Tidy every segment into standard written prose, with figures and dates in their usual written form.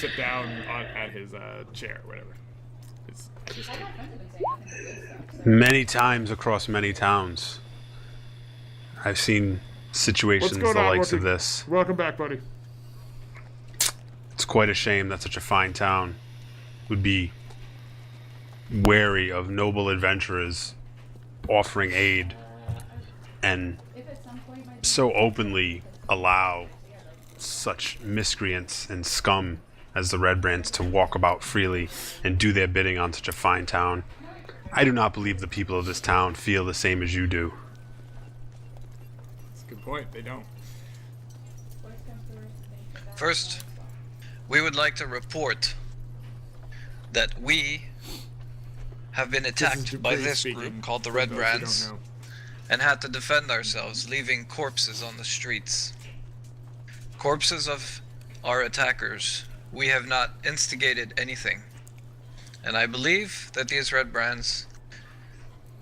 sit down at his chair or whatever. It's just many times across many towns, I've seen situations the likes of this. Welcome back, buddy. It's quite a shame that such a fine town would be wary of noble adventurers offering aid and so openly allow such miscreants and scum as the Redbrands to walk about freely and do their bidding on such a fine town. I do not believe the people of this town feel the same as you do. That's a good point. They don't. First, we would like to report that we have been attacked by this group called the Redbrands and had to defend ourselves, leaving corpses on the streets. Corpses of our attackers. We have not instigated anything. And I believe that these Redbrands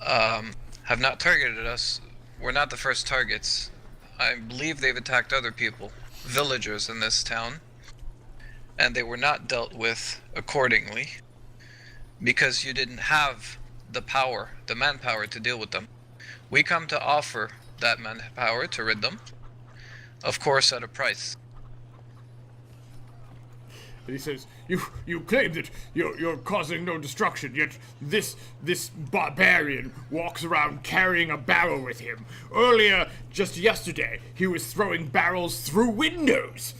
have not targeted us. We're not the first targets. I believe they've attacked other people, villagers in this town, and they were not dealt with accordingly because you didn't have the power, the manpower to deal with them. We come to offer that manpower to rid them, of course at a price. And he says, you claim that you're causing no destruction, yet this barbarian walks around carrying a barrel with him. Earlier, just yesterday, he was throwing barrels through windows.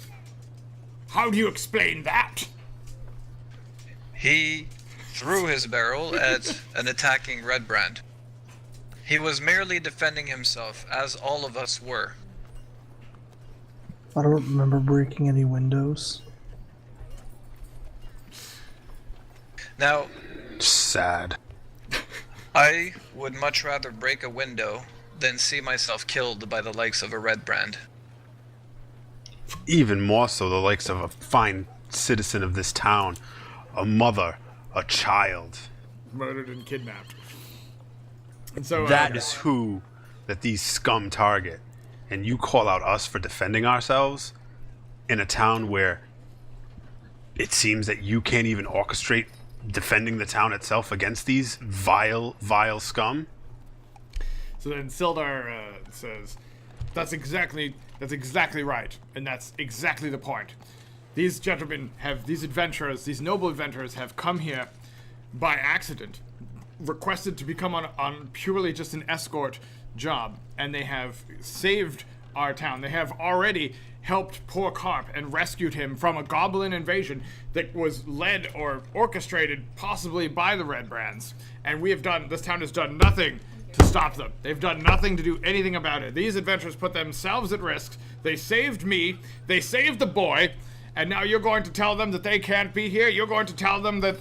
How do you explain that? He threw his barrel at an attacking Redbrand. He was merely defending himself, as all of us were. I don't remember breaking any windows. Now, sad. I would much rather break a window than see myself killed by the likes of a Redbrand. Even more so the likes of a fine citizen of this town, a mother, a child. Murdered and kidnapped. And so that is who that these scum target. And you call out us for defending ourselves in a town where it seems that you can't even orchestrate defending the town itself against these vile scum? So then Sildar says, That's exactly right, and that's exactly the point. These gentlemen these noble adventurers have come here by accident, requested to become on purely just an escort job, and they have saved our town. They have already helped poor Carp and rescued him from a goblin invasion that was led or orchestrated possibly by the Redbrands. And this town has done nothing to stop them. They've done nothing to do anything about it. These adventurers put themselves at risk. They saved me. They saved the boy. And now you're going to tell them that they can't be here? You're going to tell them that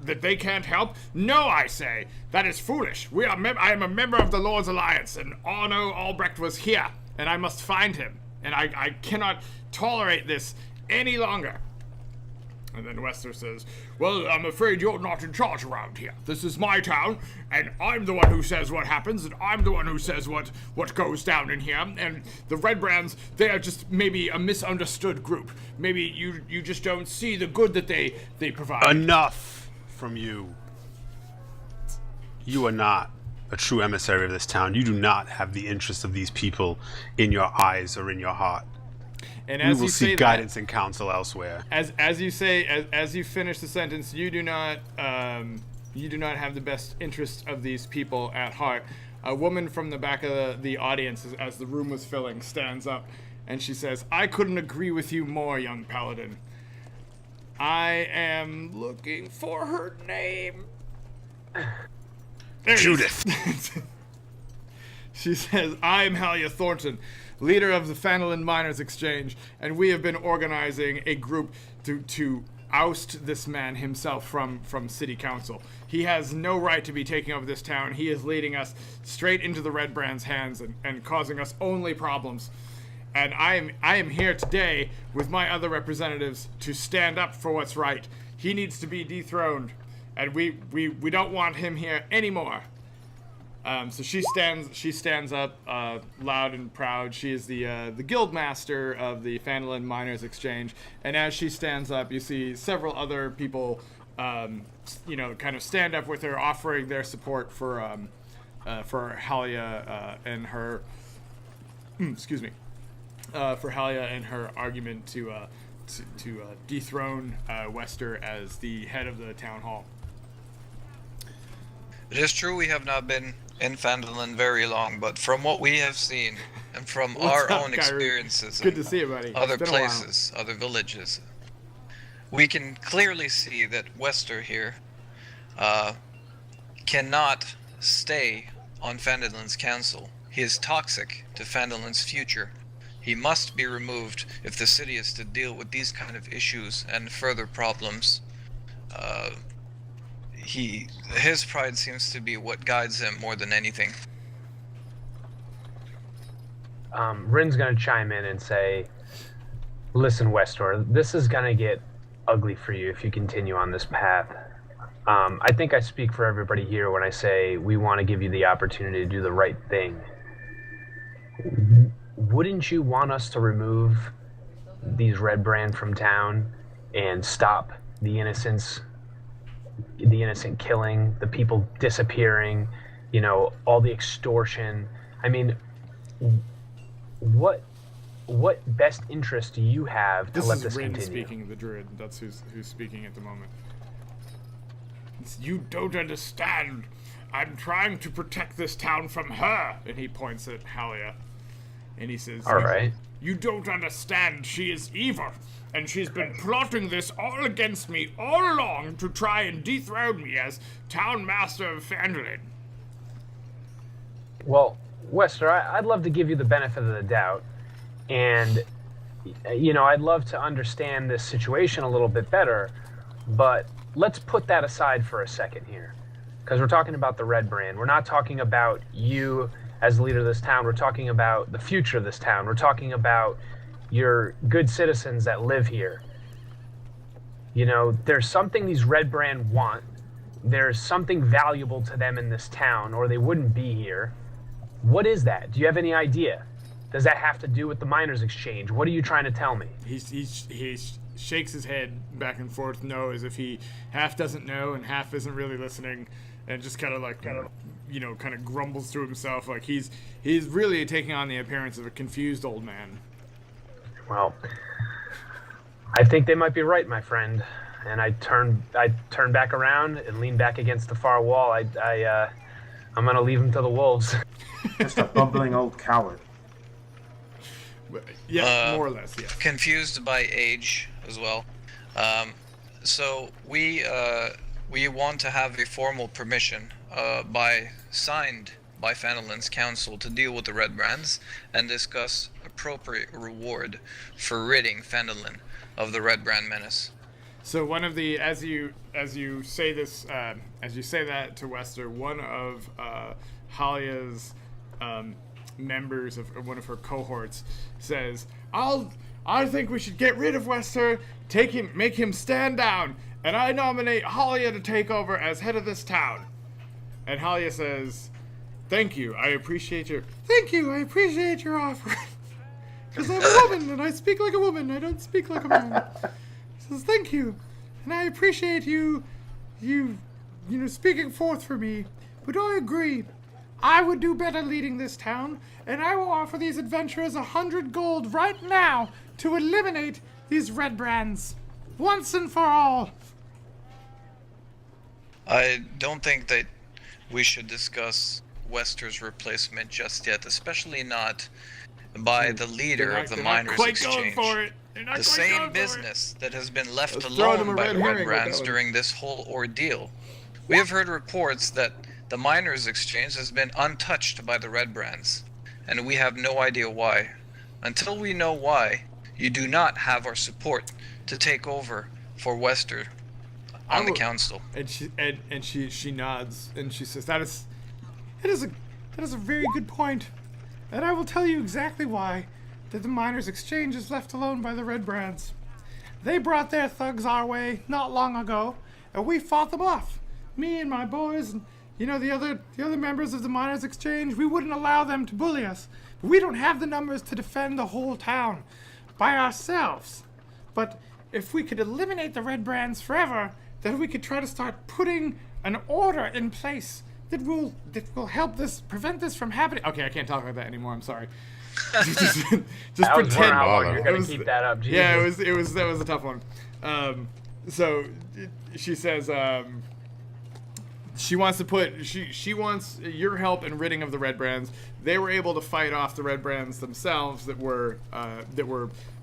they can't help? No, I say. That is foolish. I am a member of the Lord's Alliance, and Arno Albrecht was here, and I must find him. And I cannot tolerate this any longer. And then Wester says, well, I'm afraid you're not in charge around here. This is my town, and I'm the one who says what happens, and I'm the one who says what goes down in here. And the Redbrands, they are just maybe a misunderstood group. Maybe you just don't see the good that they provide. Enough from you. You are not a true emissary of this town. You do not have the interests of these people in your eyes or in your heart. And as we will you say seek guidance and counsel elsewhere. As you finish the sentence, you do not have the best interests of these people at heart. A woman from the back of the audience, as the room was filling, stands up and she says, I couldn't agree with you more, young paladin. I am looking for her name. Judith. She says, I'm Halia Thornton, leader of the Phandelver Miners Exchange, and we have been organizing a group to oust this man himself from City Council. He has no right to be taking over this town. He is leading us straight into the Redbrand's hands and causing us only problems. And I am here today with my other representatives to stand up for what's right. He needs to be dethroned, and we don't want him here anymore. So she stands up, loud and proud. She is the guild master of the Phandelver Miners Exchange. And as she stands up, you see several other people, kind of stand up with her, offering their support for Halia and her. Excuse me. For Halia and her argument to dethrone Wester as the head of the town hall. It is true we have not been in Phandelver very long, but from what we have seen and from our own experiences good to see you, buddy. other places, other villages, we can clearly see that Wester here cannot stay on Phandelver's council. He is toxic to Phandelver's future. He must be removed if the city is to deal with these kind of issues and further problems. His pride seems to be what guides him more than anything. Rin's gonna chime in and say, listen, Westor, this is gonna get ugly for you if you continue on this path. I think I speak for everybody here when I say we want to give you the opportunity to do the right thing. Wouldn't you want us to remove these Redbrand from town and stop the innocent killing, the people disappearing, all the extortion? I mean, what best interest do you have to let this continue? This is Rin speaking, the druid. That's who's speaking at the moment. You don't understand. I'm trying to protect this town from her. And he points at Halia. And he says, all right. You don't understand. She is evil. And she's been plotting this all against me all along to try and dethrone me as town master of Phandelver. Well, Wester, I'd love to give you the benefit of the doubt. And, I'd love to understand this situation a little bit better. But let's put that aside for a second here. Because we're talking about the Redbrand. We're not talking about you as the leader of this town. We're talking about the future of this town. We're talking about your good citizens that live here. There's something these Redbrand want. There's something valuable to them in this town, or they wouldn't be here. What is that? Do you have any idea? Does that have to do with the Miners Exchange? What are you trying to tell me? He shakes his head back and forth, no, as if he half doesn't know and half isn't really listening, and just kind of grumbles to himself, like he's really taking on the appearance of a confused old man. Well, I think they might be right, my friend. And I turn back around and lean back against the far wall. I'm gonna leave him to the wolves. Just a bumbling old coward. Yeah, more or less, yeah. Confused by age as well. So we want to have a formal permission signed by Phandelver's council to deal with the Redbrands and discuss appropriate reward for ridding Phandelver of the Redbrand menace. So one of the, as you say this, as you say that to Wester, one of Halia's members of one of her cohorts says, I think we should get rid of Wester, make him stand down, and I nominate Halia to take over as head of this town. And Halia says, Thank you, I appreciate your offer. Because I'm a woman, and I speak like a woman, I don't speak like a man. Says, thank you, and I appreciate you speaking forth for me, but I agree. I would do better leading this town, and I will offer these adventurers 100 gold right now to eliminate these Redbrands, once and for all. I don't think that we should discuss Wester's replacement just yet, especially not by the leader of the Miners Exchange. The same business that has been left alone by the Redbrands during this whole ordeal. We have heard reports that the Miners Exchange has been untouched by the Redbrands, and we have no idea why. Until we know why, you do not have our support to take over for Wester on the council. And she nods and she says, that is a very good point, and I will tell you exactly why that the Miners Exchange is left alone by the Redbrands. They brought their thugs our way not long ago, and we fought them off. Me and my boys you know, the other members of the Miners' Exchange, we wouldn't allow them to bully us. But we don't have the numbers to defend the whole town by ourselves. But if we could eliminate the Redbrands forever, then we could try to start putting an order in place that will help prevent this from happening. Okay, I can't talk like that anymore. I'm sorry. just I was wondering pretend. how long you're gonna keep that up. Jesus. Yeah, that was a tough one. So she says she wants your help in ridding of the Redbrands. They were able to fight off the Redbrands themselves that were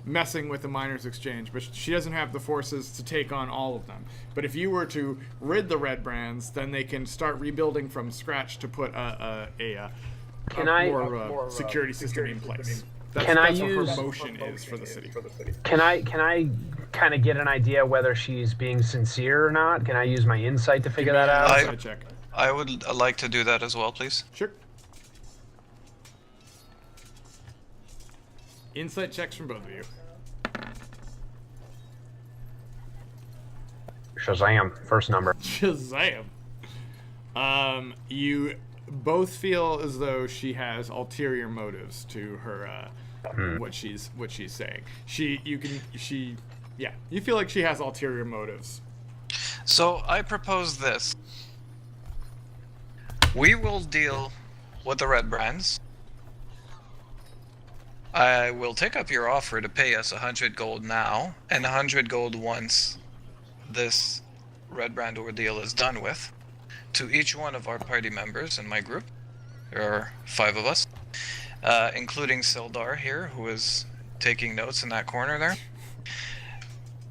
messing with the Miners' Exchange, but she doesn't have the forces to take on all of them. But if you were to rid the Redbrands, then they can start rebuilding from scratch to put a more security system in place. That's what her motion is for the city. Can I kind of get an idea whether she's being sincere or not? Can I use my insight to figure that out? Insight check. I would like to do that as well, please. Sure. Insight checks from both of you. Shazam! First number. Shazam. You both feel as though she has ulterior motives to her what she's saying. You feel like she has ulterior motives. So I propose this. We will deal with the Redbrands. I will take up your offer to pay us 100 gold now, and 100 gold once this Redbrand ordeal is done with, to each one of our party members in my group. There are 5 of us, including Sildar here, who is taking notes in that corner there.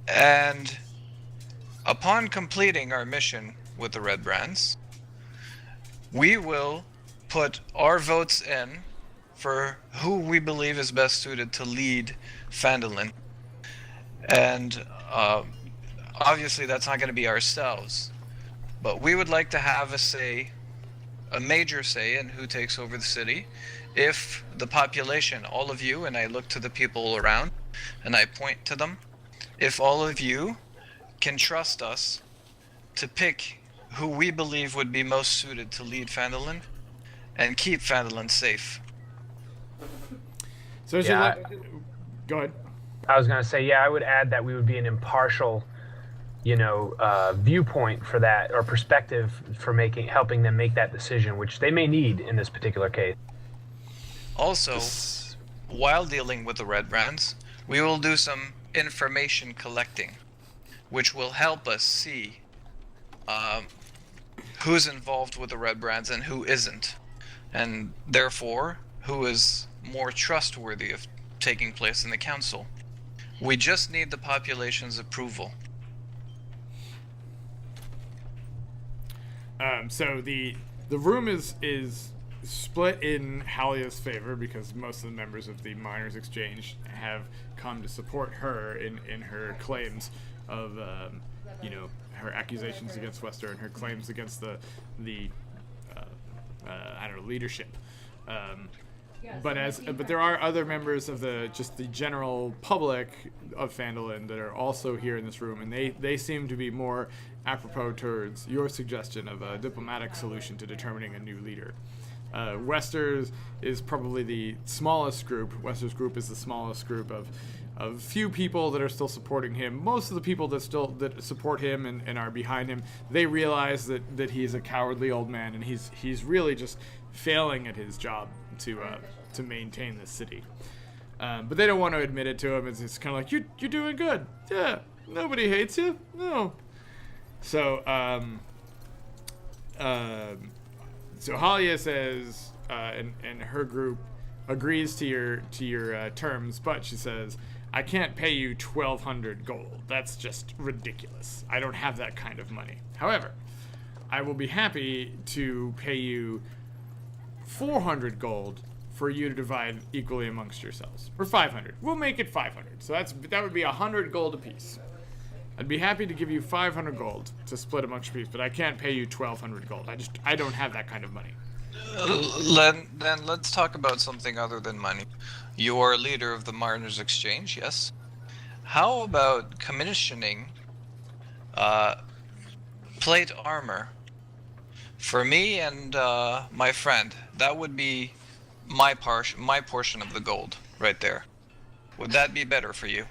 And upon completing our mission with the Redbrands, we will put our votes in for who we believe is best suited to lead Phandelver. And obviously that's not going to be ourselves, but we would like to have a major say in who takes over the city. If the population, all of you, and I look to the people around and I point to them, if all of you can trust us to pick who we believe would be most suited to lead Phandelver and keep Phandelver safe. So go ahead. I was gonna say, yeah, I would add that we would be an impartial, viewpoint for that, or perspective for helping them make that decision, which they may need in this particular case. Also, while dealing with the Redbrands, we will do some information collecting, which will help us see who's involved with the Redbrands and who isn't, and therefore who is more trustworthy of taking place in the council. We just need the population's approval. So the room is split in Halia's favor because most of the members of the Miners' Exchange have come to support her in her claims of her accusations against Wester and her claims against the leadership. But there are other members of the general public of Phandelver that are also here in this room, and they seem to be more apropos towards your suggestion of a diplomatic solution to determining a new leader. Wester's is probably the smallest group. Wester's group is the smallest group of few people that are still supporting him. Most of the people that support him and are behind him, they realize that he's a cowardly old man and he's really just failing at his job to maintain this city. But they don't want to admit it to him. It's kind of like, you're doing good. Yeah, nobody hates you. No. So Halia says, and her group agrees to your terms, but she says, I can't pay you 1,200 gold. That's just ridiculous. I don't have that kind of money. However, I will be happy to pay you 400 gold for you to divide equally amongst yourselves. Or 500. We'll make it 500. So that would be 100 gold apiece. I'd be happy to give you 500 gold to split amongst your piece, but I can't pay you 1,200 gold. I don't have that kind of money. Then let's talk about something other than money. You are leader of the Miners' Exchange, yes? How about commissioning plate armor For me and my friend, that would be my portion of the gold right there. Would that be better for you?